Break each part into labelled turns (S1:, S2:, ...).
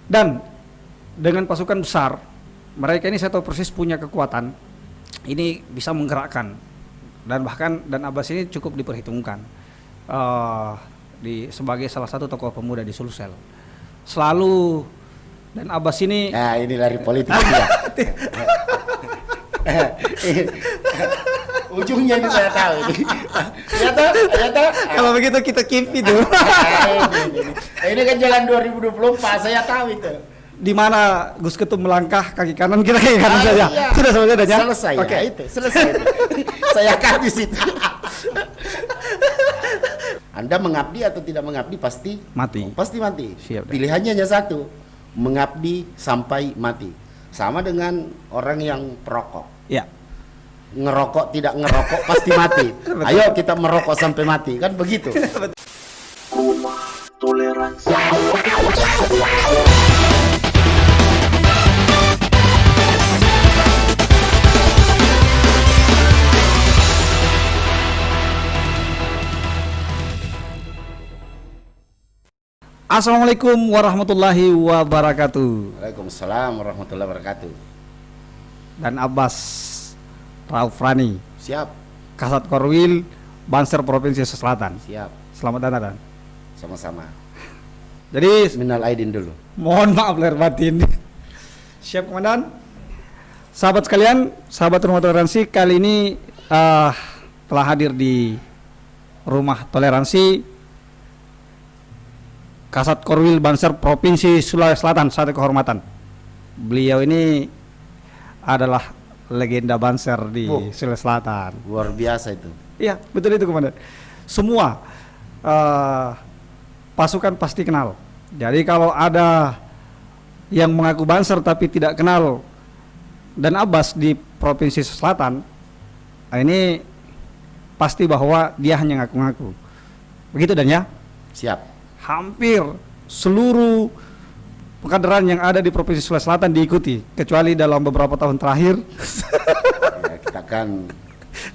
S1: Dan dengan pasukan besar, mereka ini saya tahu persis punya kekuatan. Ini bisa menggerakkan dan bahkan Dan Abbas ini cukup diperhitungkan sebagai salah satu tokoh pemuda di Sulsel. Selalu Dan Abbas ini.
S2: Nah, ini lari politik ya. Ujungnya ini saya tahu ini. Ternyata.
S1: Kalau begitu kita keep itu.
S2: Ini kan jalan 2024, saya tahu itu.
S1: Di mana Gus Ketum melangkah kaki kanan, kita kaki kanan saja.
S2: Iya.
S1: Sudah selesai ya?
S2: Selesai.
S1: Oke.
S2: Ya, itu selesai. Saya akan di situ. Anda mengabdi atau tidak mengabdi pasti
S1: mati.
S2: Pasti mati.
S1: Siap,
S2: pilihannya hanya satu, mengabdi sampai mati. Sama dengan orang yang perokok.
S1: Ya.
S2: Ngerokok tidak ngerokok pasti mati. Ayo kita merokok sampai mati, kan begitu.
S3: Toleransi.
S1: Assalamualaikum warahmatullahi wabarakatuh.
S2: Waalaikumsalam warahmatullahi wabarakatuh.
S1: Dan Abbas Rauf Rani,
S2: Siap.
S1: Kasat Korwil, Banser Provinsi Selatan.
S2: Siap.
S1: Selamat datang, Dan.
S2: Sama-sama.
S1: Jadi
S2: Minal aidin dulu.
S1: mohon maaf lahir batin. Siap, Komandan. Sahabat sekalian, sahabat Rumah Toleransi, kali ini telah hadir di Rumah Toleransi Kasat Korwil Banser Provinsi Sulawesi Selatan, satu kehormatan. Beliau ini adalah legenda Banser di Sulawesi Selatan.
S2: Luar biasa itu.
S1: Iya, betul itu, Komandan. Semua pasukan pasti kenal. Jadi kalau ada yang mengaku Banser tapi tidak kenal Dan Abbas di Provinsi Selatan, ini pasti bahwa dia hanya ngaku-ngaku. Begitu, Dan, ya?
S2: Siap.
S1: Hampir seluruh pengkaderan yang ada di Provinsi Sulawesi Selatan diikuti, kecuali dalam beberapa tahun terakhir.
S2: Ya, kita kan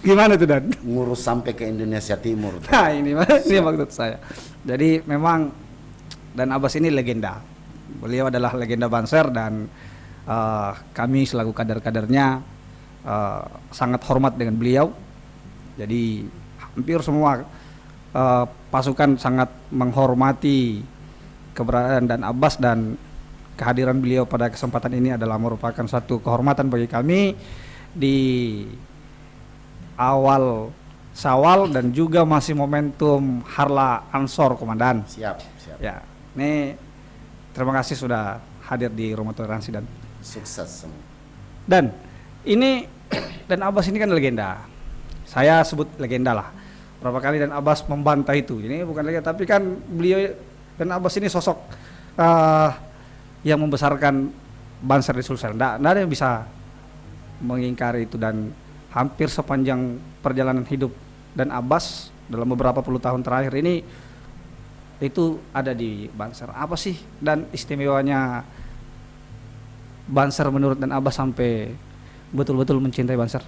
S1: Gimana tuh, Dan?
S2: ngurus sampai ke Indonesia Timur.
S1: Nah, ini maksud saya. Jadi memang Dan Abbas ini legenda. Beliau adalah legenda Banser dan kami selaku kader-kadernya sangat hormat dengan beliau. Jadi hampir semua pasukan sangat menghormati keberadaan Dan Abbas, dan kehadiran beliau pada kesempatan ini adalah merupakan satu kehormatan bagi kami di awal Syawal dan juga masih momentum Harla Ansor, Komandan.
S2: Siap.
S1: Ya, ini terima kasih sudah hadir di Rumah Toleransi, Dan.
S2: Sukses semua.
S1: Dan ini Dan Abbas ini kan legenda. Saya sebut legenda lah. Berapa kali Dan Abbas membantah itu. Ini bukan legenda, tapi kan beliau Dan Abbas ini sosok yang membesarkan Banser di Sulsel. Nggak ada yang bisa mengingkari itu, dan hampir sepanjang perjalanan hidup Dan Abbas dalam beberapa puluh tahun terakhir ini itu ada di Banser. Apa sih dan istimewanya Banser menurut Dan Abbas sampai betul-betul mencintai Banser?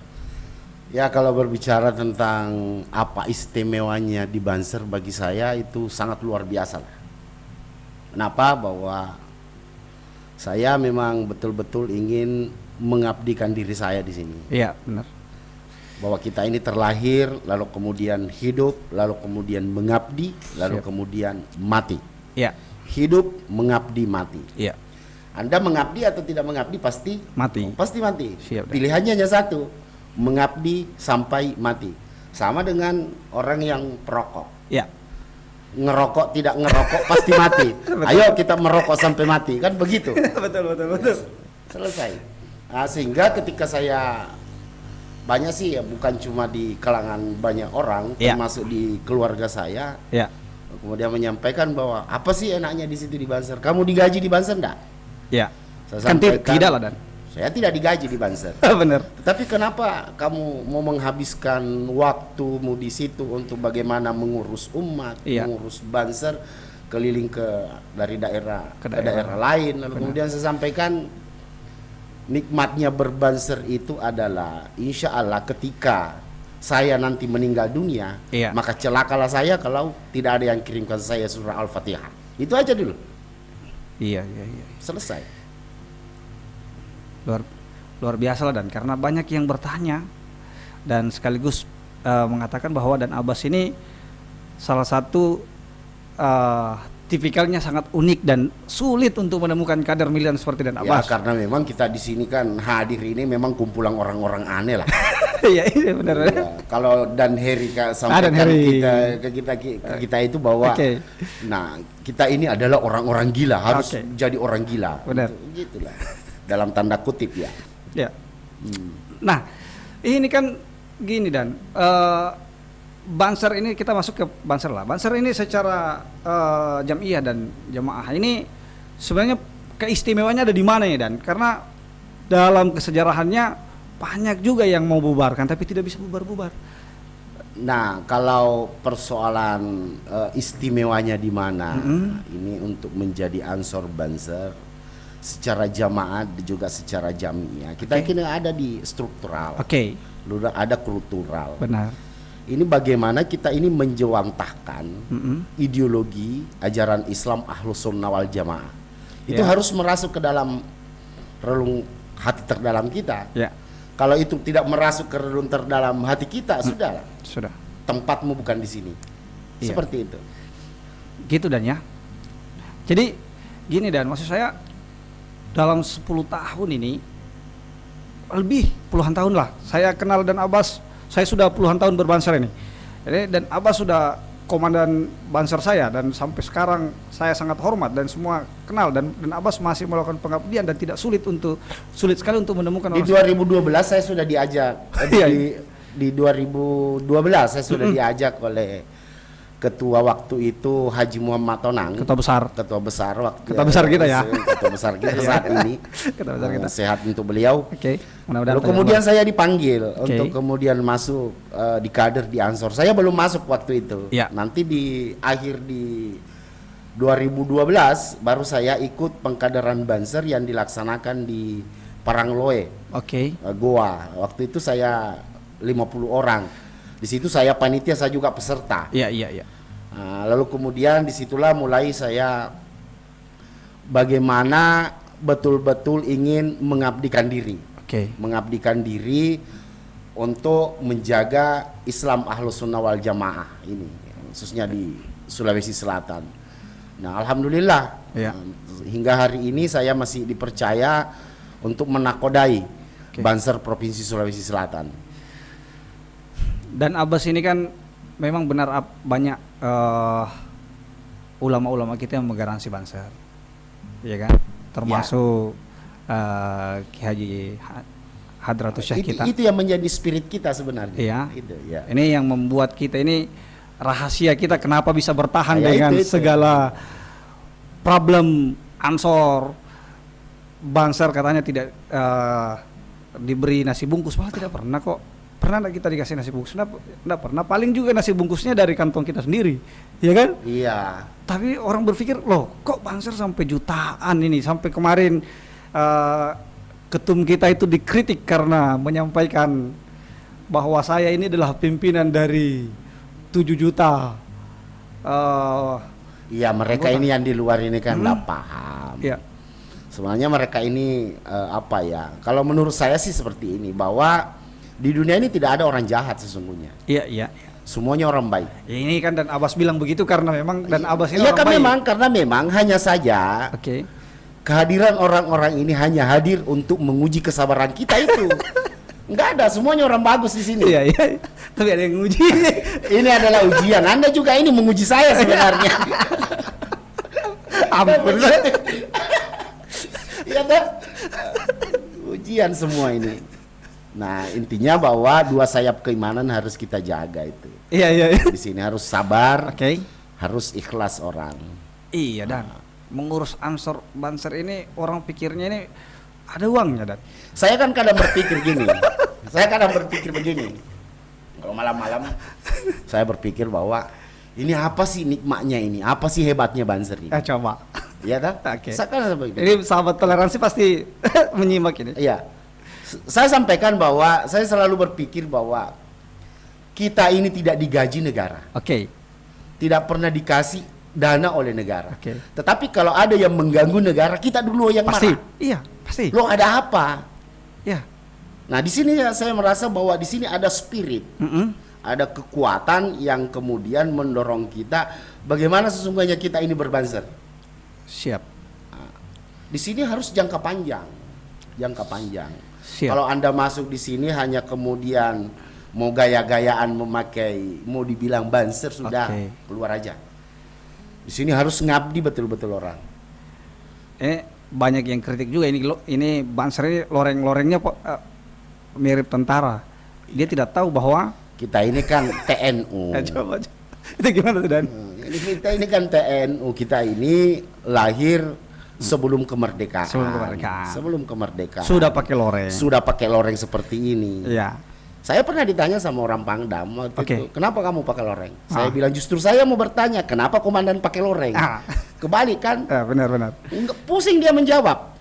S2: Ya, kalau berbicara tentang apa istimewanya di Banser, bagi saya itu sangat luar biasa lah. Kenapa? Bahwa saya memang betul-betul ingin mengabdikan diri saya di sini.
S1: Iya, benar.
S2: Bahwa kita ini terlahir, lalu kemudian hidup, lalu kemudian mengabdi, lalu kemudian mati.
S1: Iya.
S2: Hidup, mengabdi, mati.
S1: Iya.
S2: Anda mengabdi atau tidak mengabdi pasti
S1: Mati.
S2: Pasti mati.
S1: Siap, Dan.
S2: Pilihannya hanya satu, mengabdi sampai mati. Sama dengan orang yang perokok.
S1: Iya.
S2: Ngerokok tidak ngerokok pasti mati. Ayo kita merokok sampai mati, kan begitu.
S1: betul.
S2: Selesai. Nah, sehingga ketika saya banyak sih, ya bukan cuma di kalangan banyak orang,
S1: Iya.
S2: termasuk di keluarga saya,
S1: Iya.
S2: kemudian menyampaikan bahwa apa sih enaknya di situ di Banser? Kamu digaji di Banser enggak?
S1: Iya.
S2: Saya
S1: Kan
S2: sampaikan,
S1: tidak lah, Dan.
S2: saya tidak digaji di Banser.
S1: Benar.
S2: Tetapi kenapa kamu mau menghabiskan waktumu di situ untuk bagaimana mengurus umat,
S1: Iya.
S2: mengurus Banser, keliling dari daerah
S1: Ke
S2: ke daerah lain. Lalu kemudian saya sampaikan, nikmatnya berbanser itu adalah insya Allah ketika saya nanti meninggal dunia,
S1: Iya.
S2: maka celakalah saya kalau tidak ada yang kirimkan saya surah Al-Fatihah. Itu aja dulu.
S1: Iya, iya, iya.
S2: Selesai.
S1: Luar luar biasa lah, dan karena banyak yang bertanya dan sekaligus mengatakan bahwa Dan Abbas ini salah satu tipikalnya sangat unik dan sulit untuk menemukan kader militan seperti Dan
S2: Ya
S1: Abbas.
S2: karena memang kita di sini kan hadir ini memang kumpulan orang-orang aneh lah.
S1: Iya, iya benar.
S2: Ya, kalau Dan Heri sampaikan
S1: Dan Heri.
S2: ke kita itu bahwa,
S1: Oke.
S2: nah kita ini adalah orang-orang gila, harus
S1: Oke.
S2: jadi orang gila.
S1: Benar.
S2: Gitulah. Dalam tanda kutip ya.
S1: Ya. Nah, ini kan gini Dan, Banser ini kita masuk ke Banser lah. Banser ini secara jamiah dan jamaah ini sebenarnya keistimewaannya ada di mana ya Dan? Karena dalam kesejarahannya banyak juga yang mau bubarkan tapi tidak bisa bubar-bubar.
S2: Nah, kalau persoalan istimewanya di mana, ini untuk menjadi Ansor Banser secara jamaah juga secara jamiah. Kita kini ada di struktural,
S1: Oke,
S2: ada kultural.
S1: benar.
S2: Ini bagaimana kita ini menjewantahkan ideologi ajaran Islam Ahlus Sunnah wal Jamaah. Itu
S1: Ya.
S2: harus merasuk ke dalam relung hati terdalam kita.
S1: Ya,
S2: Kalau itu tidak merasuk ke relung terdalam hati kita, sudahlah.
S1: sudah.
S2: Tempatmu bukan di sini.
S1: Iya.
S2: Seperti itu.
S1: Gitu Dan ya. Jadi gini Dan, maksud saya dalam 10 tahun ini, lebih puluhan tahun lah saya kenal Dan Abbas. Saya sudah puluhan tahun berbanser ini. Jadi Dan Abbas sudah komandan banser saya, dan sampai sekarang saya sangat hormat dan semua kenal, dan Abbas masih melakukan pengabdian dan tidak sulit sekali untuk menemukan
S2: Di 2012 saya sudah diajak
S1: Iya.
S2: di 2012 saya sudah diajak oleh ketua waktu itu Haji Muhammad Tonang,
S1: ketua besar
S2: ketua
S1: besar kita ya.
S2: ketua besar kita saat ini.
S1: Ketua besar kita.
S2: Sehat untuk beliau.
S1: Oke, mudah-mudahan.
S2: Lalu kemudian saya dipanggil
S1: Oke.
S2: untuk kemudian masuk di kader di Ansor. Saya belum masuk waktu itu.
S1: Ya.
S2: Nanti di akhir di 2012 baru saya ikut pengkaderan Banser yang dilaksanakan di Parangloe,
S1: Oke.
S2: Goa. Waktu itu saya 50 orang. Di situ saya panitia, saya juga peserta.
S1: Iya, iya, iya.
S2: Nah, lalu kemudian disitulah mulai saya bagaimana betul-betul ingin mengabdikan diri.
S1: Oke.
S2: Mengabdikan diri untuk menjaga Islam Ahlus Sunnah wal Jamaah ini, khususnya di Sulawesi Selatan. Nah, alhamdulillah
S1: Ya.
S2: hingga hari ini saya masih dipercaya untuk menakodai
S1: Oke.
S2: Banser Provinsi Sulawesi Selatan.
S1: Dan Abbas ini kan memang benar banyak ulama-ulama kita yang menggaransi Banser, ya kan? Termasuk Ki Haji Hadratus Syekh kita.
S2: Itu yang menjadi spirit kita sebenarnya.
S1: Iya.
S2: Itu, ya.
S1: Ini yang membuat kita ini, rahasia kita kenapa bisa bertahan
S2: Ya,
S1: dengan
S2: itu.
S1: segala problem Ansor. Banser katanya tidak diberi nasi bungkus, malah tidak pernah kok. Pernah nggak kita dikasih nasi bungkus? Nggak pernah. Paling juga nasi bungkusnya dari kantong kita sendiri, ya kan?
S2: Iya.
S1: Tapi orang berpikir, loh kok Banser sampai jutaan ini, sampai kemarin ketum kita itu dikritik karena menyampaikan bahwa saya ini adalah pimpinan dari 7 juta.
S2: Iya, mereka
S1: Anggota.
S2: ini yang di luar ini kan nggak paham.
S1: Ya,
S2: Sebenarnya mereka ini apa ya? Kalau menurut saya sih seperti ini, bahwa di dunia ini tidak ada orang jahat sesungguhnya.
S1: iya, iya.
S2: Semuanya orang baik.
S1: Ya, ini kan Dan Abbas bilang begitu karena memang Dan Abbas ini
S2: Iya
S1: orang
S2: kan
S1: baik.
S2: memang, karena memang hanya saja
S1: Oke.
S2: kehadiran orang-orang ini hanya hadir untuk menguji kesabaran kita itu. Enggak ada, semuanya orang bagus di sini.
S1: Iya, iya. Tapi ada yang nguji.
S2: Ini adalah ujian. Anda juga ini menguji saya sebenarnya.
S1: Ampun.
S2: Iya kan? Ujian semua ini. Nah, intinya bahwa dua sayap keimanan harus kita jaga itu.
S1: Iya, iya, iya.
S2: Di sini harus sabar,
S1: Oke.
S2: harus ikhlas orang.
S1: Iya, Dan mengurus Ansor Banser ini orang pikirnya ini ada uangnya, Dan.
S2: Saya kan kadang berpikir gini. Begini. Kalau malam-malam saya berpikir bahwa ini apa sih nikmatnya ini? Apa sih hebatnya Banser ini?
S1: Coba.
S2: Iya dah?
S1: Oke.
S2: Saya kan seperti itu.
S1: Ini sahabat toleransi pasti menyimak ini.
S2: Iya. Saya sampaikan bahwa saya selalu berpikir bahwa kita ini tidak digaji negara.
S1: Oke.
S2: Tidak pernah dikasih dana oleh negara.
S1: Oke.
S2: Tetapi kalau ada yang mengganggu negara, kita dulu yang
S1: Pasti.
S2: marah.
S1: Iya, pasti.
S2: Lo ada apa?
S1: Ya.
S2: Nah, di sini ya saya merasa bahwa di sini ada spirit, ada kekuatan yang kemudian mendorong kita bagaimana sesungguhnya kita ini berbanser.
S1: Siap.
S2: Di sini harus jangka panjang, jangka panjang.
S1: Siap.
S2: Kalau Anda masuk di sini hanya kemudian mau gaya-gayaan memakai, mau dibilang banser, sudah keluar aja. Di sini harus ngabdi betul-betul orang.
S1: Banyak yang kritik juga ini banser ini loreng-lorengnya mirip tentara. Dia tidak tahu bahwa
S2: Kita ini kan TNU.
S1: coba. Itu gimana tuh, Dan?
S2: Kita ini kan TNU, kita ini lahir sebelum kemerdekaan.
S1: Sebelum kemerdekaan.
S2: Sudah
S1: pakai loreng.
S2: seperti ini.
S1: Iya.
S2: Saya pernah ditanya sama orang Pangdam waktu itu, kenapa kamu pakai loreng? Saya bilang justru saya mau bertanya, kenapa komandan pakai loreng? Kebalik kan?
S1: Benar.
S2: Enggak, pusing dia menjawab.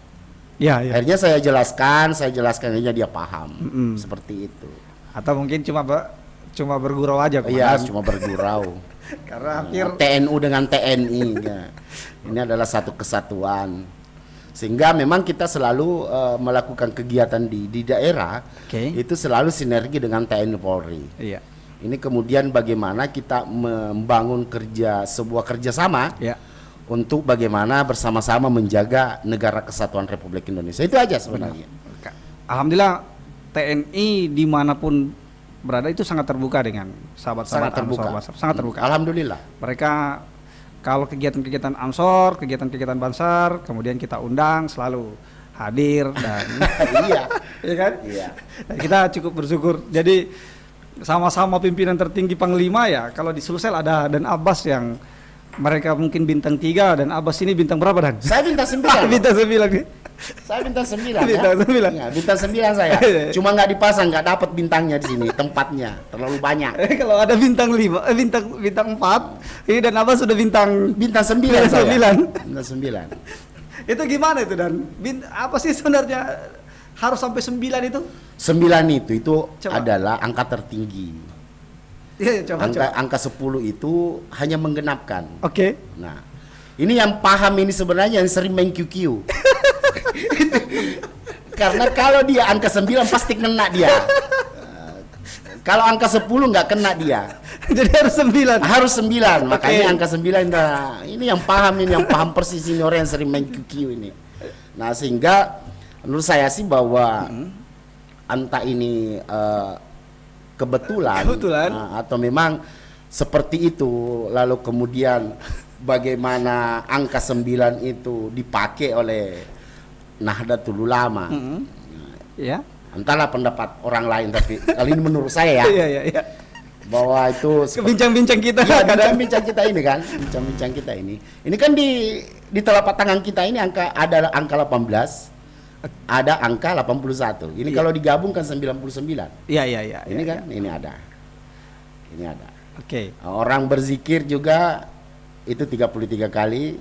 S1: Iya.
S2: Akhirnya saya jelaskan akhirnya dia paham. Seperti itu.
S1: Atau mungkin cuma bergurau aja,
S2: Iya,
S1: komandan.
S2: cuma bergurau.
S1: Karena hampir
S2: TNU dengan TNI ya. Ini adalah satu kesatuan. Sehingga memang kita selalu melakukan kegiatan di daerah itu selalu sinergi dengan TNI Polri.
S1: Iya.
S2: Ini kemudian bagaimana kita membangun sebuah kerjasama untuk bagaimana bersama-sama menjaga negara kesatuan Republik Indonesia. Itu aja sebenarnya.
S1: Alhamdulillah TNI dimanapun berada itu sangat terbuka dengan sahabat-sahabat Ansor. Sangat terbuka.
S2: Alhamdulillah.
S1: Mereka kalau kegiatan-kegiatan Ansor, kegiatan-kegiatan Bansar, kemudian kita undang selalu hadir dan
S2: Iya.
S1: iya kan?
S2: Iya.
S1: Dan kita cukup bersyukur. Jadi sama-sama pimpinan tertinggi Panglima ya. Kalau di Sulsel ada Dan Abbas yang mereka mungkin bintang 3 dan Abbas ini bintang berapa, Dan?
S2: Saya bintang 9.
S1: Bintang 9 nih.
S2: Saya bintang 9
S1: Bintang 9.
S2: Ya, bintang 9 saya. Cuma nggak dipasang, nggak dapat bintangnya di sini, tempatnya terlalu banyak.
S1: Kalau ada bintang 5, bintang 4, ini Dan Abbas sudah bintang
S2: 9 saya.
S1: 9.
S2: Bintang 9.
S1: Itu gimana itu, Dan? Apa sih sebenarnya harus sampai 9 itu?
S2: 9 itu
S1: Coba.
S2: adalah angka tertinggi.
S1: Iya, coba.
S2: Angka 10 itu hanya menggenapkan.
S1: Oke.
S2: Nah, ini yang paham ini sebenarnya yang sering main QQ. Karena kalau dia angka 9 pasti kena dia. Kalau angka 10 nggak kena dia.
S1: Jadi harus 9.
S2: Harus 9. Makanya angka 9 ini yang paham persis ini orang yang sering main QQ ini. Nah, sehingga menurut saya sih bahwa entah ini kebetulan. Atau memang seperti itu, lalu kemudian bagaimana angka 9 itu dipakai oleh Nahdlatul Ulama.
S1: Ya.
S2: Entahlah pendapat orang lain, tapi kali ini menurut saya ya.
S1: Iya.
S2: Bahwa itu
S1: Bincang-bincang kita.
S2: ya, bincang-bincang kita ini kan, bincang-bincang kita ini. Ini kan di telapak tangan kita ini ada angka 18, ada angka 81. Ini kalau digabung kan 99.
S1: Iya.
S2: Ini kan ini ada.
S1: Oke.
S2: Orang berzikir juga itu 33 kali.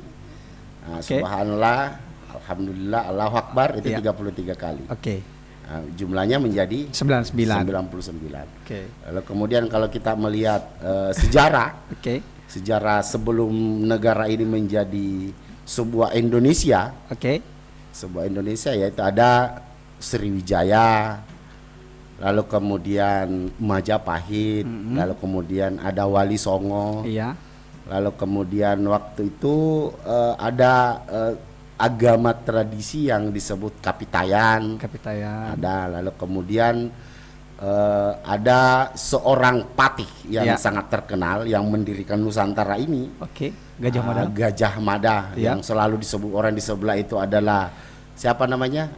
S2: Nah, subhanallah, alhamdulillah, Allahu Akbar itu 33 kali.
S1: Oke.
S2: Nah, jumlahnya menjadi 99.
S1: Oke.
S2: Lalu kemudian kalau kita melihat sejarah, sejarah sebelum negara ini menjadi sebuah Indonesia, sebuah Indonesia yaitu ada Sriwijaya, lalu kemudian Majapahit, lalu kemudian ada Wali Songo, lalu kemudian waktu itu ada agama tradisi yang disebut Kapitayan. Ada, lalu kemudian ada seorang patih yang sangat terkenal yang mendirikan Nusantara ini.
S1: Gajah Mada.
S2: Gajah Mada yang selalu disebut orang di sebelah itu adalah siapa namanya?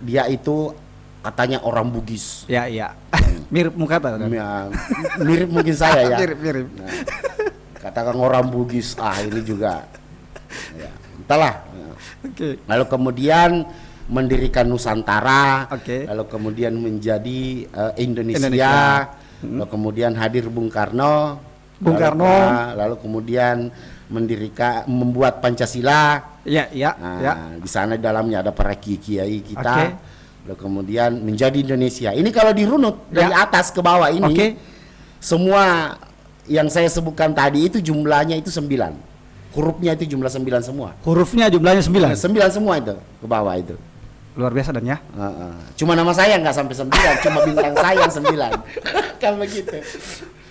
S2: Dia itu katanya orang Bugis.
S1: Iya. Mirip muka tuh.
S2: Mirip mungkin saya ya.
S1: Mirip.
S2: Nah, katakan orang Bugis. Ini juga. Ya, entahlah. Lalu kemudian mendirikan Nusantara. Lalu kemudian menjadi Indonesia. Lalu kemudian hadir Bung Karno. Lalu kemudian membuat Pancasila. Di sana dalamnya ada para kiai kita. Lalu kemudian menjadi Indonesia. Ini kalau dirunut dari atas ke bawah ini, semua yang saya sebutkan tadi itu jumlahnya itu 9. Hurufnya itu jumlah 9 semua.
S1: Hurufnya jumlahnya 9.
S2: 9 semua itu ke bawah itu.
S1: Luar biasa dan ya.
S2: Cuma nama saya nggak sampai 9, cuma bintang saya yang 9. Kan begitu.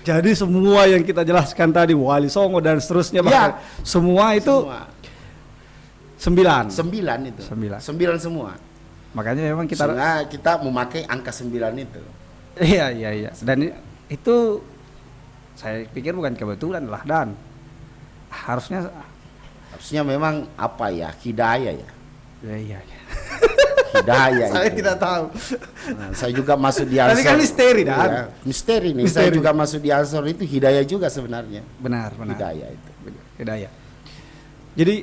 S1: Jadi semua yang kita jelaskan tadi, Wali Songo dan seterusnya, bahkan semua itu 9.
S2: 9 itu. 9 semua.
S1: Makanya memang
S2: kita memakai angka 9 itu.
S1: Iya. Dan itu saya pikir bukan kebetulan lah, dan harusnya
S2: memang apa ya, hidayah ya.
S1: Iya.
S2: Hidayah
S1: Saya
S2: itu.
S1: tidak tahu.
S2: Nah, saya juga masuk di Ansor.
S1: Tapi kan misteri, Dan.
S2: Ya, misteri nih. Saya juga masuk di Ansor itu hidayah juga sebenarnya.
S1: Benar.
S2: Hidayah itu.
S1: Hidayah. Jadi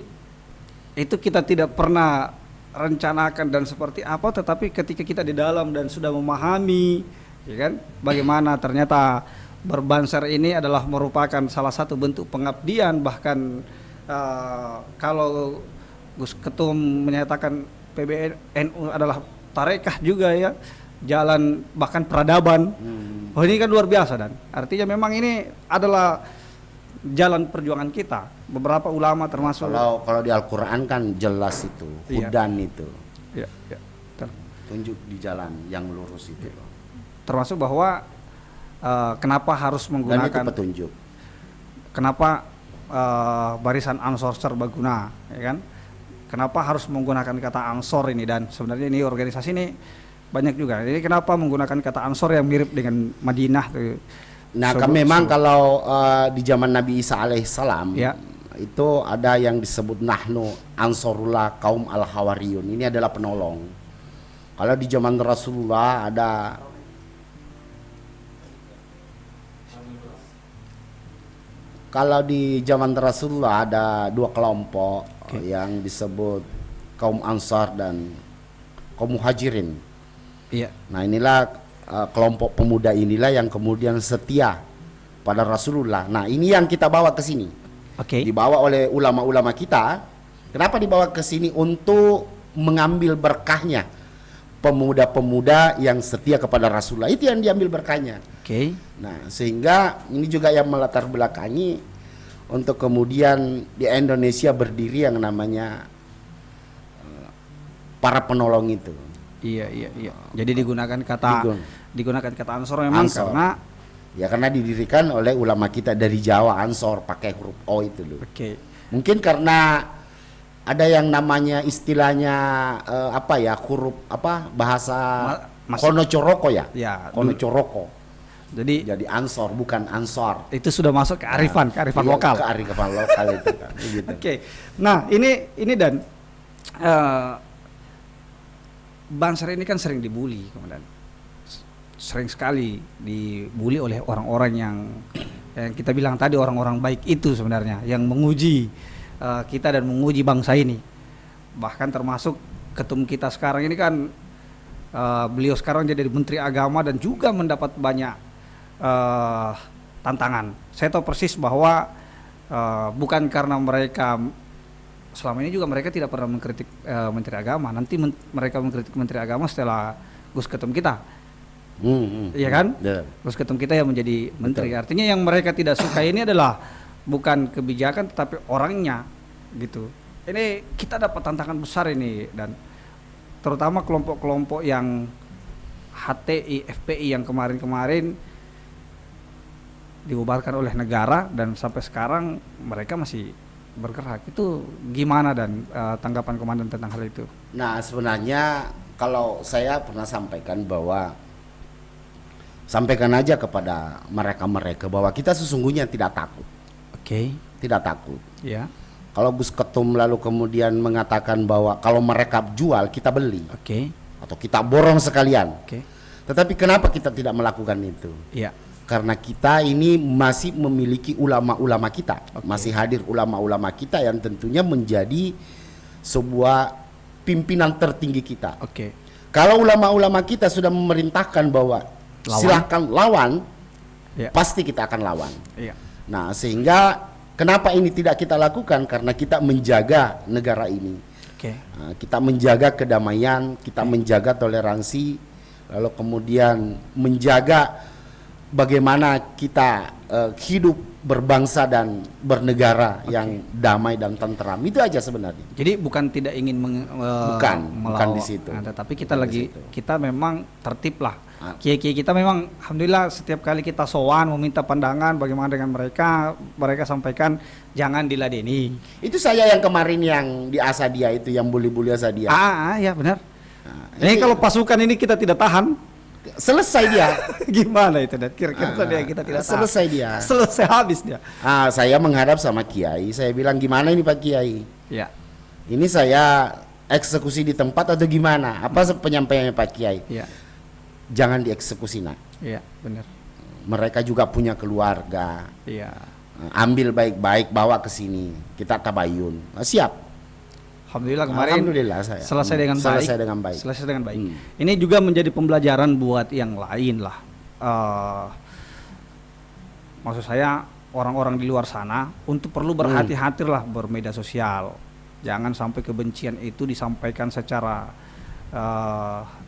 S1: itu kita tidak pernah rencanakan dan seperti apa, tetapi ketika kita di dalam dan sudah memahami, ya kan, bagaimana ternyata berbanser ini adalah merupakan salah satu bentuk pengabdian. Bahkan kalau Gus Ketum menyatakan PBNU adalah tarekah juga ya, jalan bahkan peradaban. Oh, ini kan luar biasa, dan artinya memang ini adalah jalan perjuangan kita. Beberapa ulama termasuk
S2: kalau di Al-Qur'an kan jelas itu, hudan itu.
S1: Iya.
S2: Tunjuk di jalan yang lurus itu.
S1: Termasuk bahwa kenapa harus menggunakan,
S2: dan itu petunjuk.
S1: Kenapa barisan Ansor Serbaguna, ya kan? Kenapa harus menggunakan kata Ansor ini, dan sebenarnya ini organisasi ini banyak juga. Jadi kenapa menggunakan kata Ansor yang mirip dengan Madinah tuh?
S2: Nah, memang kalau di zaman Nabi Isa alaihissalam itu ada yang disebut nahnu Ansorullah kaum al-Hawariyun. Ini adalah penolong. Kalau di zaman Rasulullah ada dua kelompok yang disebut kaum Ansar dan kaum Muhajirin.
S1: Iya.
S2: Nah, inilah kelompok pemuda inilah yang kemudian setia pada Rasulullah. Nah, ini yang kita bawa ke sini. Dibawa oleh ulama-ulama kita. Kenapa dibawa ke sini? Untuk mengambil berkahnya pemuda-pemuda yang setia kepada Rasulullah. Itu yang diambil berkahnya. Nah, sehingga ini juga yang melatar belakangi untuk kemudian di Indonesia berdiri yang namanya para penolong itu.
S1: Iya. Jadi digunakan kata Ansor memang
S2: Ansor. Karena didirikan oleh ulama kita dari Jawa. Ansor pakai huruf O itu loh. Mungkin karena ada yang namanya istilahnya huruf bahasa Kono Coroko ya. Kono Coroko. Jadi Ansor bukan Ansor.
S1: Itu sudah masuk ke kearifan lokal.
S2: Kearifan lokal itu kan. Gitu.
S1: Nah, ini dan Banser ini kan sering dibully, kemudian sering sekali dibully oleh orang-orang yang kita bilang tadi orang-orang baik itu sebenarnya, yang menguji kita dan menguji bangsa ini. Bahkan termasuk ketum kita sekarang ini kan beliau sekarang jadi Menteri Agama dan juga mendapat banyak tantangan. Saya tahu persis bahwa bukan karena mereka selama ini juga mereka tidak pernah mengkritik Menteri Agama. Nanti mereka mengkritik Menteri Agama setelah Gus Ketum kita, iya kan? Gus Ketum kita yang menjadi menteri. Artinya yang mereka tidak suka ini adalah bukan kebijakan tetapi orangnya, gitu. Ini kita dapat tantangan besar ini, dan terutama kelompok-kelompok yang HTI, FPI yang kemarin-kemarin dibubarkan oleh negara dan sampai sekarang mereka masih bergerak. Itu gimana, dan tanggapan komandan tentang hal itu?
S2: Nah, sebenarnya kalau saya pernah sampaikan bahwa sampaikan aja kepada mereka bahwa kita sesungguhnya tidak takut. Tidak takut.
S1: Ya.
S2: Kalau Gus Ketum lalu kemudian mengatakan bahwa kalau mereka jual kita beli. Atau kita borong sekalian. Tetapi kenapa kita tidak melakukan itu? Karena kita ini masih memiliki ulama-ulama kita, masih hadir ulama-ulama kita yang tentunya menjadi sebuah pimpinan tertinggi kita. Kalau ulama-ulama kita sudah memerintahkan bahwa silahkan lawan, pasti kita akan lawan. Nah, sehingga kenapa ini tidak kita lakukan? Karena kita menjaga negara ini. Nah, kita menjaga kedamaian, kita menjaga toleransi, lalu kemudian menjaga bagaimana kita hidup berbangsa dan bernegara yang damai dan tentram. Itu aja sebenarnya.
S1: Jadi bukan tidak ingin
S2: bukan di situ.
S1: Nah, tetapi kita
S2: Bukan
S1: lagi
S2: di situ.
S1: kita memang tertib lah. Kiai-kiai kita memang alhamdulillah setiap kali kita sowan meminta pandangan bagaimana dengan mereka, mereka sampaikan jangan diladeni.
S2: Itu saya yang kemarin yang di Asadia itu yang bully-bully Asadia.
S1: Ya benar.
S2: Nah,
S1: Ini
S2: itu
S1: kalau pasukan ini kita tidak tahan,
S2: selesai dia.
S1: gimana itu? Dan kira-kira dia kita tidak tahan.
S2: Selesai dia.
S1: Selesai habis dia.
S2: Saya menghadap sama Kiai, saya bilang gimana ini Pak Kiai?
S1: Ya.
S2: Ini saya eksekusi di tempat atau gimana? Apa penyampaiannya Pak Kiai?
S1: Ya.
S2: Jangan dieksekusi nak.
S1: Iya, benar.
S2: Mereka juga punya keluarga.
S1: Iya.
S2: Ambil baik-baik, bawa ke sini. Kita tabayun. Siap.
S1: Alhamdulillah kemarin
S2: Alhamdulillah saya.
S1: selesai dengan baik.
S2: Selesai dengan baik.
S1: Selesai dengan baik. Ini juga menjadi pembelajaran buat yang lain lah. Maksud saya orang-orang di luar sana untuk perlu berhati-hati lah bermedia sosial. Jangan sampai kebencian itu disampaikan secara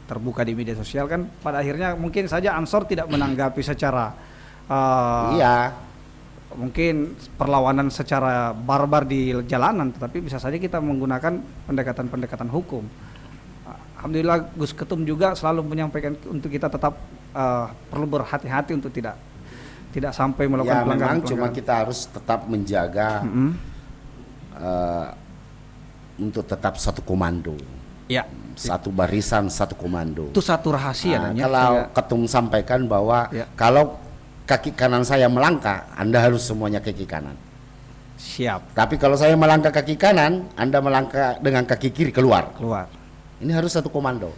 S1: terbuka di media sosial kan. Pada akhirnya mungkin saja Ansor tidak menanggapi secara
S2: Iya.
S1: mungkin perlawanan secara barbar di jalanan, tetapi bisa saja kita menggunakan pendekatan-pendekatan hukum. Alhamdulillah Gus Ketum juga selalu menyampaikan untuk kita tetap perlu berhati-hati untuk tidak sampai melakukan
S2: Ya memang cuma
S1: pelanggaran.
S2: kita harus tetap menjaga untuk tetap satu komando.
S1: Ya,
S2: Satu barisan, satu komando.
S1: itu satu rahasia dan ya,
S2: Kalau
S1: saya-
S2: Ketum sampaikan bahwa
S1: Ya.
S2: kalau kaki kanan saya melangkah, Anda harus semuanya kaki kanan.
S1: siap
S2: Tapi kalau saya melangkah kaki kanan, Anda melangkah dengan kaki kiri keluar.
S1: keluar.
S2: Ini harus satu komando.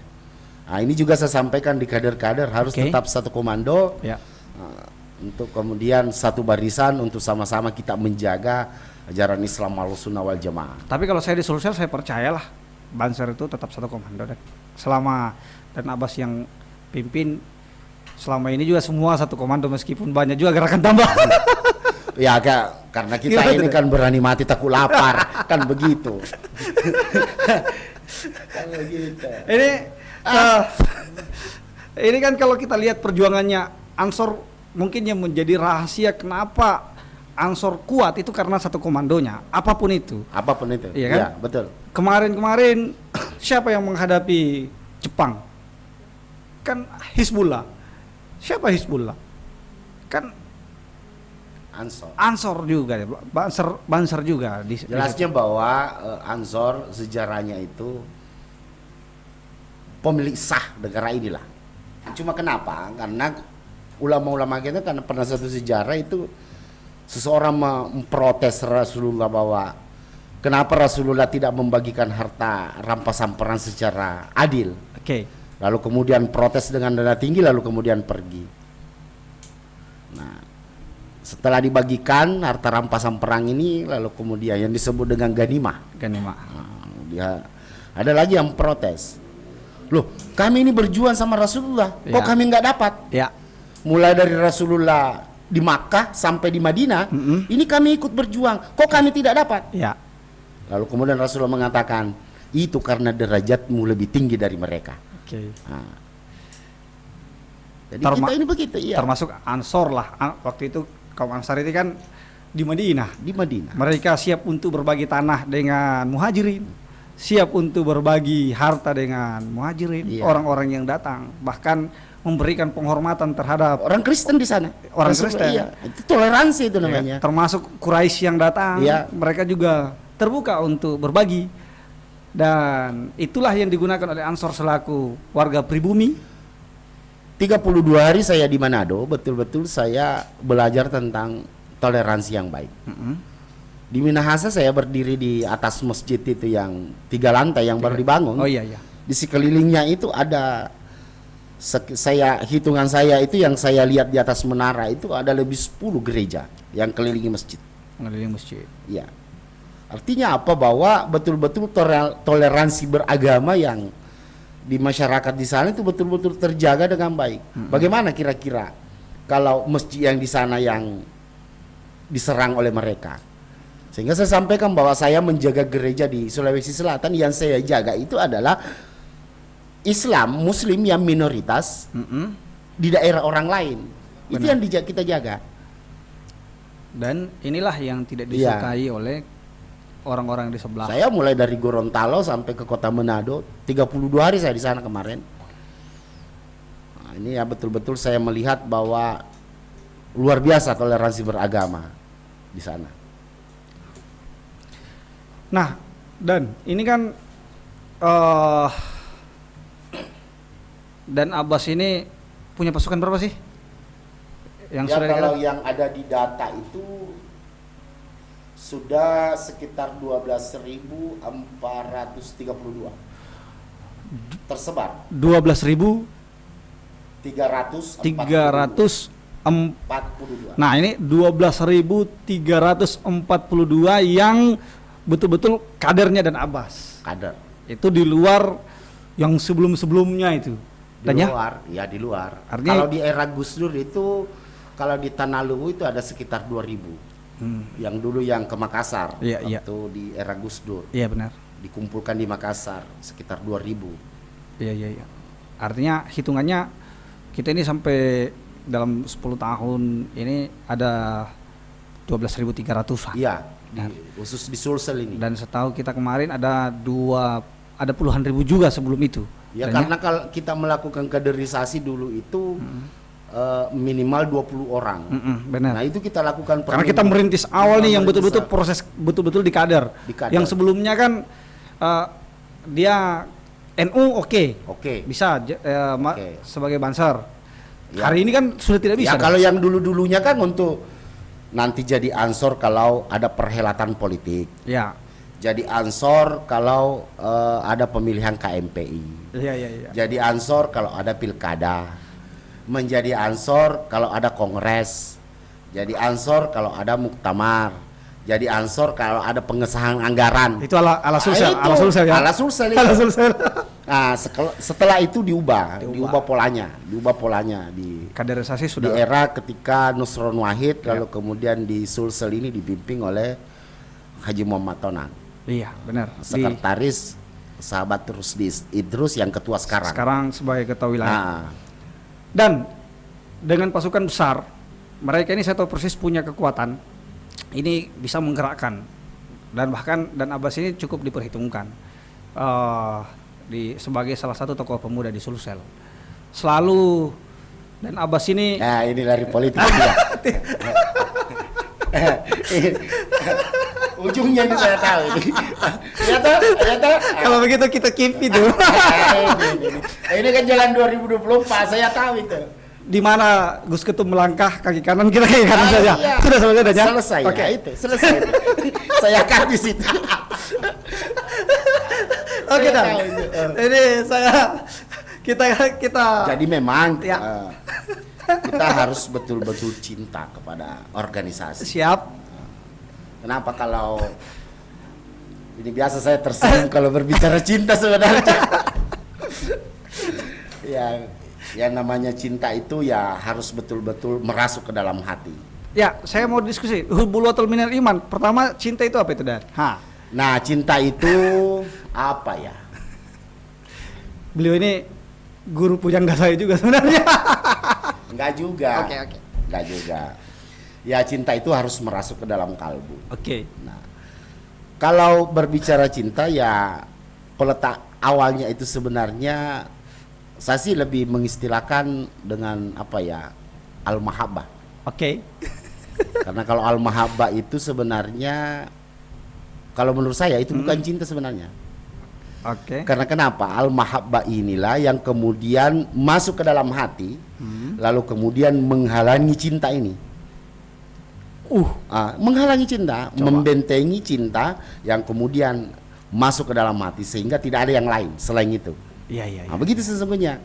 S2: Ini juga saya sampaikan di kader-kader harus
S1: Oke.
S2: tetap satu komando.
S1: Ya,
S2: Untuk kemudian satu barisan untuk sama-sama kita menjaga ajaran Islam Ahlussunnah wal Jamaah.
S1: tapi kalau saya di Sulsel saya percayalah Banser itu tetap satu komando dan selama dan Abbas yang pimpin selama ini juga semua satu komando meskipun banyak juga gerakan tambah.
S2: Ya karena kita
S1: Gimana
S2: ini
S1: tuh?
S2: kan berani mati takut lapar kan begitu. Kan begitu.
S1: Ini kan kalau kita lihat perjuangannya Ansor mungkin yang menjadi rahasia kenapa Ansor kuat itu karena satu komandonya apapun itu.
S2: Apapun itu.
S1: Iya kan?
S2: Ya, betul.
S1: Kemarin siapa yang menghadapi Jepang? Kan Hizbullah. Siapa Hizbullah? Kan
S2: Ansor.
S1: Ansor juga, Banser juga.
S2: Jelasnya bahwa Ansor sejarahnya itu pemilik sah negara inilah. Cuma kenapa? Karena ulama-ulama kita kan pernah satu sejarah itu seseorang memprotes Rasulullah bahwa kenapa Rasulullah tidak membagikan harta rampasan perang secara adil.
S1: Oke.
S2: Lalu kemudian protes dengan nada tinggi lalu kemudian pergi. Nah, setelah dibagikan harta rampasan perang ini lalu kemudian yang disebut dengan ganimah.
S1: Ganimah.
S2: Dia ada lagi yang protes. Loh, kami ini berjuang sama Rasulullah, kok
S1: Ya.
S2: kami nggak dapat?
S1: Ya.
S2: Mulai dari Rasulullah di Makkah sampai di Madinah, ini kami ikut berjuang, kok kami tidak dapat?
S1: Ya.
S2: Lalu kemudian Rasulullah mengatakan, itu karena derajatmu lebih tinggi dari mereka.
S1: Oke.
S2: Nah. Jadi
S1: Terma-
S2: kita ini begitu, iya.
S1: Termasuk Ansor lah. Waktu itu kaum Ansar itu kan di Madinah.
S2: Di Madinah.
S1: Mereka siap untuk berbagi tanah dengan muhajirin, siap untuk berbagi harta dengan muhajirin,
S2: Iya.
S1: orang-orang yang datang, bahkan memberikan penghormatan terhadap
S2: Orang Kristen di sana.
S1: Orang
S2: Rasulullah,
S1: Kristen.
S2: Iya. Itu toleransi itu namanya.
S1: termasuk Quraisy yang datang,
S2: Iya.
S1: mereka juga terbuka untuk berbagi. Dan itulah yang digunakan oleh Ansor selaku warga pribumi.
S2: 32 hari saya di Manado, betul-betul saya belajar tentang toleransi yang baik. Di Minahasa saya berdiri di atas masjid itu yang 3 lantai yang baru dibangun.
S1: Oh iya iya.
S2: Di sekelilingnya itu ada hitungan saya itu yang saya lihat di atas menara itu ada lebih 10 gereja yang kelilingi masjid.
S1: Mengelilingi masjid.
S2: Ya. Artinya apa? Bahwa betul-betul toleransi beragama yang di masyarakat di sana itu betul-betul terjaga dengan baik. Bagaimana kira-kira kalau masjid yang di sana yang diserang oleh mereka? Sehingga saya sampaikan bahwa saya menjaga gereja di Sulawesi Selatan, yang saya jaga itu adalah Islam Muslim yang minoritas di daerah orang lain. Itu
S1: Benar.
S2: yang kita jaga.
S1: Dan inilah yang tidak
S2: Iya.
S1: disukai oleh orang-orang di sebelah.
S2: Saya mulai dari Gorontalo sampai ke kota Manado, 32 hari saya di sana kemarin. Nah, ini ya betul-betul saya melihat bahwa luar biasa toleransi beragama di sana.
S1: Nah, dan ini kan dan Abbas ini punya pasukan berapa sih? Yang
S2: Ya
S1: sudah
S2: kalau
S1: dikatakan?
S2: yang ada di data itu sudah sekitar 12.432 tersebar
S1: 12.342.
S2: 342.
S1: Nah, ini 12.342 yang betul-betul kadernya dan Abbas.
S2: Kader
S1: Itu di luar yang sebelum-sebelumnya itu.
S2: di
S1: Dan ya?
S2: luar, ya di luar.
S1: Artinya-
S2: Kalau di era Gus Dur itu, kalau di Tanah Luwu itu ada sekitar 2.000. Yang dulu yang ke Makassar,
S1: Iya, iya.
S2: waktu di era Gus Dur
S1: Iya benar.
S2: dikumpulkan di Makassar sekitar 2.000.
S1: Iya. Artinya hitungannya kita ini sampai dalam 10 tahun ini ada 12.300-an.
S2: Iya,
S1: Dan-
S2: khusus di Sulsel ini.
S1: Dan setahu kita kemarin ada puluhan ribu juga sebelum itu.
S2: Ya
S1: Dan
S2: karena kalau kita melakukan kaderisasi dulu itu minimal 20 orang.
S1: benar.
S2: Nah, itu kita lakukan per
S1: Karena kita
S2: minggu.
S1: merintis awal nih yang
S2: Kita
S1: betul-betul
S2: merintis
S1: proses betul-betul di kader.
S2: Di kader.
S1: Yang sebelumnya kan dia NU oke.
S2: Oke.
S1: Bisa
S2: Oke.
S1: sebagai banser.
S2: Ya.
S1: Hari ini kan sudah tidak bisa.
S2: Ya kalau yang dulu-dulunya kan untuk nanti jadi ansor kalau ada perhelatan politik.
S1: Ya.
S2: Jadi ansor kalau ada pemilihan KMPI.
S1: Iya.
S2: Jadi ansor kalau ada pilkada. Menjadi ansor kalau ada kongres. Jadi ansor kalau ada muktamar. Jadi ansor kalau ada pengesahan anggaran.
S1: Itu ala Sulsel,
S2: Itu,
S1: ala Sulsel ya.
S2: ala Sulsel itu.
S1: Ala Sulsel.
S2: Nah, setelah itu diubah polanya di
S1: Kaderisasi
S2: di
S1: sudah.
S2: era ketika Nusron Wahid lalu kemudian di Sulsel ini dibimbing oleh Haji Muhammad Tonang,
S1: Iya, benar.
S2: sekretaris sahabat terus di Idrus yang ketua sekarang.
S1: Sekarang sebagai ketua wilayah.
S2: Nah,
S1: Dan dengan pasukan besar, mereka ini saya tahu persis punya kekuatan. Ini bisa menggerakkan dan bahkan dan Abbas ini cukup diperhitungkan sebagai salah satu tokoh pemuda di Sulsel. Selalu dan Abbas ini
S2: nah ini lari politik dia. Ujungnya ini saya tahu ini. Ternyata
S1: kalau begitu kita keep itu.
S2: ini kan jalan 2024 saya tahu itu.
S1: Di mana Gus Ketum melangkah kaki kanan kita kaki kanan saja.
S2: Iya.
S1: Sudah selesai saja.
S2: Selesai.
S1: Oke.
S2: Ya, itu selesai. Itu. Saya akan di situ.
S1: Oke
S2: Saya
S1: Dan.
S2: tahu itu.
S1: Ini kita
S2: Jadi memang
S1: Ya.
S2: kita harus betul-betul cinta kepada organisasi.
S1: siap.
S2: Kenapa kalau ini biasa saya tersinggung kalau berbicara cinta sebenarnya. Ya namanya cinta itu ya harus betul-betul merasuk ke dalam hati.
S1: Ya, saya mau diskusi. Hubulatul minal iman. Pertama, cinta itu apa itu, Dan?
S2: Nah, cinta itu apa ya?
S1: Beliau ini guru pujangga saya juga sebenarnya.
S2: Enggak juga.
S1: Oke.
S2: Enggak juga. Ya cinta itu harus merasuk ke dalam kalbu.
S1: Oke.
S2: Nah, kalau berbicara cinta ya peletak awalnya itu sebenarnya saya sih lebih mengistilahkan dengan apa ya, al-mahabbah.
S1: Oke.
S2: Karena kalau al-mahabbah itu sebenarnya kalau menurut saya itu bukan cinta sebenarnya.
S1: Oke.
S2: Karena kenapa? Al-mahabbah inilah yang kemudian masuk ke dalam hati, lalu kemudian menghalangi cinta ini. Menghalangi cinta, membentengi cinta yang kemudian masuk ke dalam hati sehingga tidak ada yang lain selain itu.
S1: Iya.
S2: Nah, begitu sesungguhnya.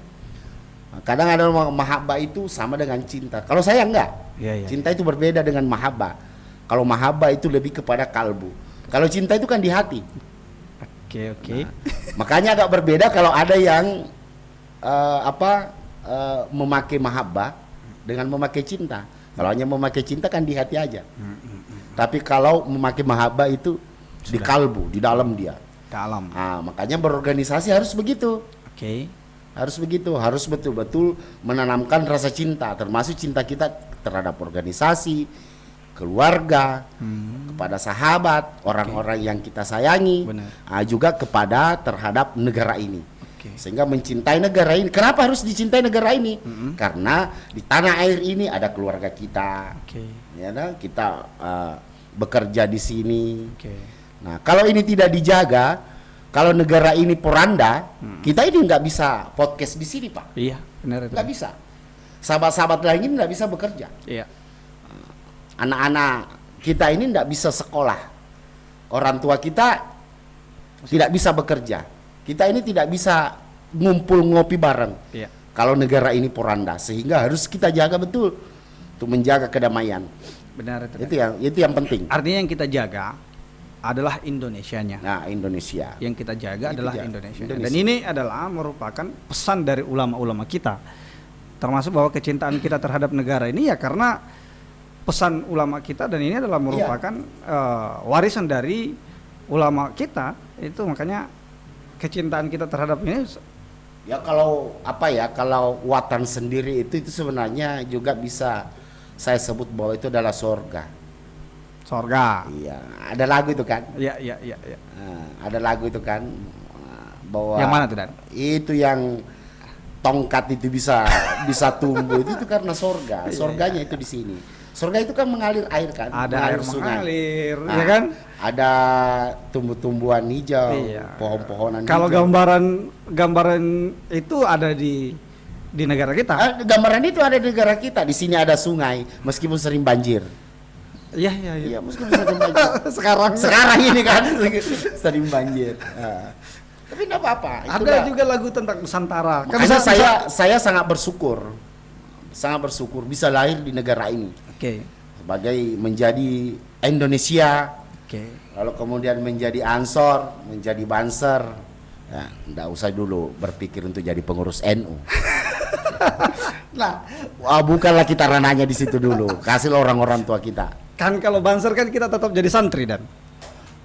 S2: Kadang ada mahabbah itu sama dengan cinta. Kalau saya enggak.
S1: Iya.
S2: Cinta itu berbeda dengan mahabbah. Kalau mahabbah itu lebih kepada kalbu. Kalau cinta itu kan di hati.
S1: Oke.
S2: Makanya agak berbeda kalau ada yang memakai mahabbah dengan memakai cinta. Kalau hanya memakai cinta kan di hati aja. Tapi kalau memakai mahabbah itu di kalbu, di dalam dia.
S1: Dalam.
S2: Makanya berorganisasi harus begitu.
S1: Oke.
S2: Harus begitu, harus betul-betul menanamkan rasa cinta, termasuk cinta kita terhadap organisasi, keluarga, kepada sahabat, orang-orang yang kita sayangi, juga kepada terhadap negara ini. Sehingga mencintai negara ini. Kenapa harus dicintai negara ini? Karena di tanah air ini ada keluarga kita, ya, nah, kita bekerja di sini. Nah, kalau ini tidak dijaga, kalau negara ini poranda, kita ini nggak bisa podcast di sini, Pak.
S1: Iya, benar itu.
S2: Nggak bisa. Sahabat-sahabat lain ini nggak bisa bekerja.
S1: Iya.
S2: Anak-anak kita ini nggak bisa sekolah. Orang tua kita tidak bisa bekerja. Kita ini tidak bisa ngumpul ngopi bareng.
S1: Iya.
S2: Kalau negara ini poranda, sehingga harus kita jaga betul untuk menjaga kedamaian.
S1: Benar itu.
S2: Itu yang penting.
S1: Artinya yang kita jaga adalah Indonesianya.
S2: Nah, Indonesia.
S1: Yang kita jaga
S2: Itu
S1: adalah
S2: Indonesia.
S1: Dan ini adalah merupakan pesan dari ulama-ulama kita. Termasuk bahwa kecintaan kita terhadap negara ini ya karena pesan ulama kita, dan ini adalah merupakan warisan dari ulama kita. Itu makanya kecintaan kita terhadap ini.
S2: Ya kalau kalau watan sendiri itu sebenarnya juga bisa saya sebut bahwa itu adalah sorga.
S1: Sorga.
S2: Iya, ada lagu itu kan?
S1: Iya.
S2: Ada lagu itu kan, bahwa
S1: yang mana tuh, Dan?
S2: Itu yang tongkat itu bisa tumbuh itu karena sorga. Sorganya itu di sini. Sorga itu kan mengalir air kan?
S1: Ada air mengalir,
S2: nah,
S1: ya kan?
S2: Ada tumbuh-tumbuhan hijau, pohon-pohonan.
S1: Kalau gambaran itu ada di negara kita.
S2: Gambaran itu ada di negara kita. Di sini ada sungai, meskipun sering banjir.
S1: Iya,
S2: meskipun sering banjir. Sekarang ini kan sering banjir. Tapi enggak apa-apa.
S1: Ada juga lagu tentang Nusantara.
S2: Karena saya sangat bersyukur bisa lahir di negara ini. Sebagai menjadi Indonesia. Lalu kemudian menjadi Ansor, menjadi Banser. Ya, enggak usah dulu berpikir untuk jadi pengurus NU. Nah, bukanlah kita ranahnya di situ dulu. Kasih orang-orang tua kita.
S1: Kan kalau Banser kan kita tetap jadi santri, Dan.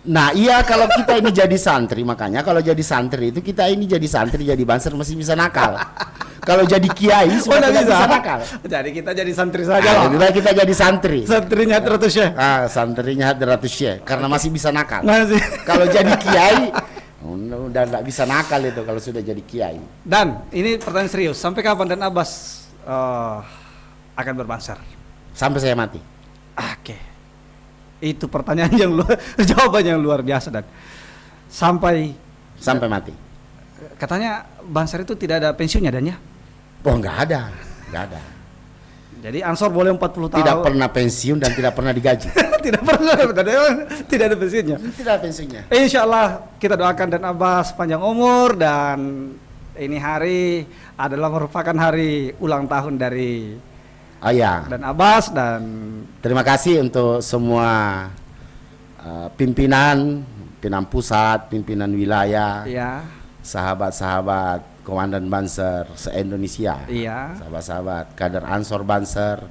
S2: Nah iya, kalau kita ini jadi santri, makanya kalau jadi santri itu kita ini jadi santri, jadi Banser masih bisa nakal. Kalau jadi kiai sudah tidak bisa nakal.
S1: Jadi kita jadi santri saja lah.
S2: Lebih baik kita jadi santri.
S1: Santrinya Hadratus Syekh.
S2: Santrinya Hadratus Syekh karena masih bisa nakal. Kalau jadi kiai udah nggak bisa nakal itu kalau sudah jadi kiai. Dan
S1: ini pertanyaan serius, sampai kapan Dan Abbas akan berbanser?
S2: Sampai saya mati.
S1: Itu pertanyaan jawaban yang luar biasa, Dan. Sampai
S2: mati.
S1: Katanya Banser itu tidak ada pensiunnya, Dan, ya?
S2: Oh, nggak ada.
S1: Jadi Ansor boleh 40 tahun.
S2: Tidak pernah pensiun dan tidak pernah digaji.
S1: Tidak ada pensiunnya.
S2: Tidak ada pensiunnya.
S1: Insya Allah kita doakan Dan Abbas panjang umur, dan ini hari adalah merupakan hari ulang tahun dari Dan Abbas. Dan
S2: terima kasih untuk semua pimpinan pusat, pimpinan wilayah, sahabat-sahabat Komandan Banser se-Indonesia, sahabat-sahabat kader Ansor Banser,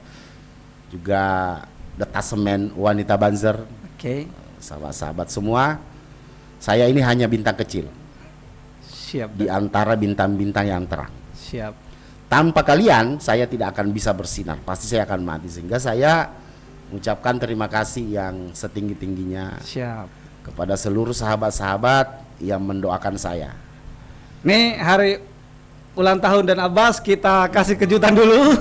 S2: juga detasemen wanita Banser, sahabat-sahabat semua. Saya ini hanya bintang kecil. Di antara bintang-bintang yang terang. Tanpa kalian saya tidak akan bisa bersinar, pasti saya akan mati. Sehingga saya mengucapkan terima kasih yang setinggi-tingginya kepada seluruh sahabat-sahabat yang mendoakan saya.
S1: Nih hari ulang tahun Dan Abbas, kita kasih kejutan dulu.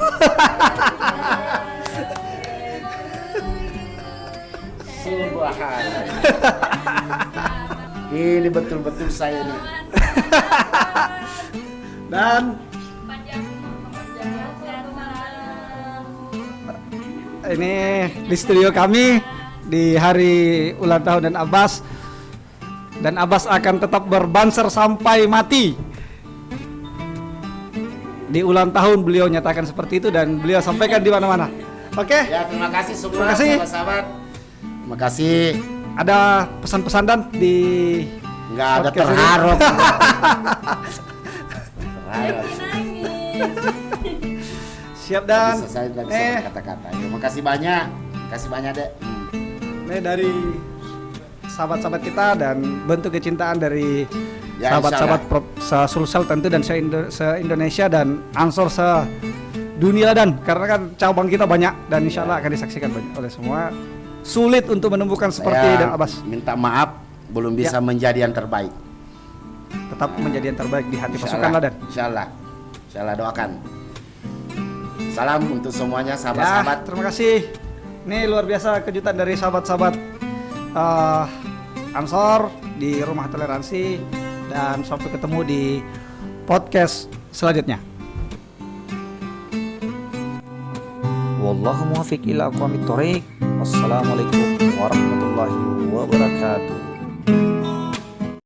S2: Ini betul-betul saya nih.
S1: Dan ini di studio kami di hari ulang tahun Dan Abbas. Dan Abbas akan tetap berbanser sampai mati. Di ulang tahun beliau nyatakan seperti itu dan beliau sampaikan di mana-mana. Oke?
S2: Ya, terima kasih semua
S1: terima kasih.
S2: sahabat-sahabat. Terima kasih.
S1: Ada pesan-pesan Dan di
S2: nggak ada terharu.
S1: Siap Dan.
S2: Saya bisa kata-kata. Terima kasih banyak. Dek.
S1: Ini dari sahabat-sahabat kita dan bentuk kecintaan dari
S2: Ya,
S1: sahabat-sahabat se-Sulsel tentu dan se-Indonesia dan Ansor se-dunia, dan karena kan cabang kita banyak dan insya Allah akan disaksikan banyak oleh semua. Sulit untuk menemukan seperti
S2: Saya
S1: Dan Abbas.
S2: minta maaf belum bisa menjadi yang terbaik.
S1: Tetap menjadi yang terbaik di hati
S2: Insya
S1: pasukan
S2: Allah,
S1: lah, Dan.
S2: Insya Allah doakan. Salam untuk semuanya
S1: Ya,
S2: sahabat-sahabat.
S1: terima kasih. Ini luar biasa kejutan dari sahabat-sahabat Ansor di Rumah Toleransi, dan sampai ketemu di podcast selanjutnya. Wallahu muwaffiq ila aqwamit thoriq. Wassalamualaikum warahmatullahi wabarakatuh.